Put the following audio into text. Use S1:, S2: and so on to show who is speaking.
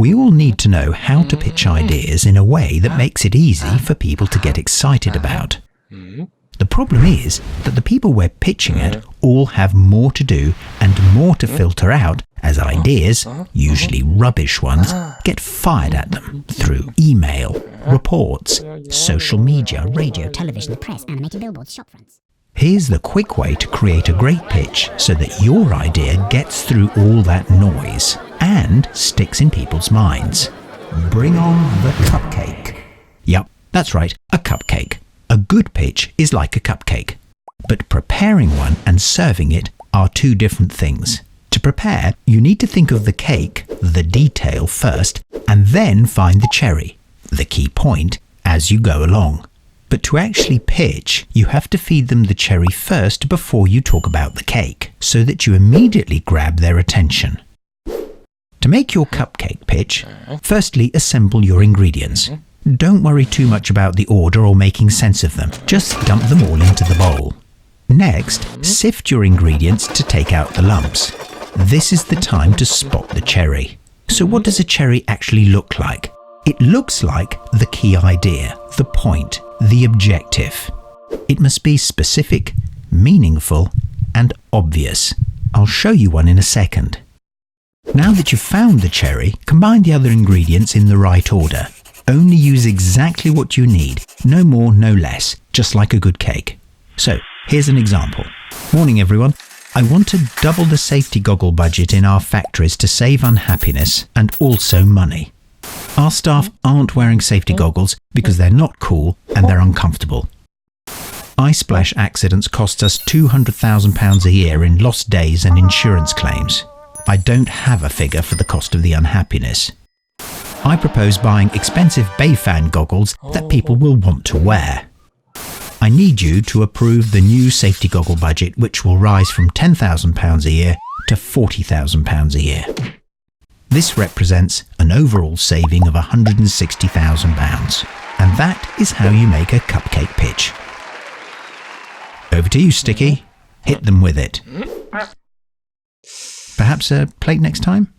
S1: We all need to know how to pitch ideas in a way that makes it easy for people to get excited about. The problem is that the people we're pitching at all have more to do and more to filter out as ideas, usually rubbish ones, get fired at them through email, reports, social media, radio,
S2: television, the press, animated billboards, shop fronts.
S1: Here's the quick way to create a great pitch so that your idea gets through all that noise and sticks in people's minds. Bring on the cupcake. Yep, that's right, a cupcake. A good pitch is like a cupcake, but preparing one and serving it are two different things. To prepare, you need to think of the cake, the detail first, and then find the cherry, the key point, as you go along. But to actually pitch, you have to feed them the cherry first before you talk about the cake, so that you immediately grab their attention. To make your cupcake pitch, firstly assemble your ingredients. Don't worry too much about the order or making sense of them. Just dump them all into the bowl. Next, sift your ingredients to take out the lumps. This is the time to spot the cherry. So what does a cherry actually look like? It looks like the key idea, the point, the objective. It must be specific, meaningful, and obvious. I'll show you one in a second. Now that you've found the cherry, combine the other ingredients in the right order. Only use exactly what you need, no more, no less, just like a good cake. So, here's an example. Morning everyone. I want to double the safety goggle budget in our factories to save unhappiness and also money. Our staff aren't wearing safety goggles because they're not cool and they're uncomfortable. Ice splash accidents cost us £200,000 a year in lost days and insurance claims. I don't have a figure for the cost of the unhappiness. I propose buying expensive Bayfan goggles that people will want to wear. I need you to approve the new safety goggle budget, which will rise from £10,000 a year to £40,000 a year. This represents an overall saving of £160,000, and that is how you make a cupcake pitch. Over to you, Sticky. Hit them with it. Perhaps a plate next time?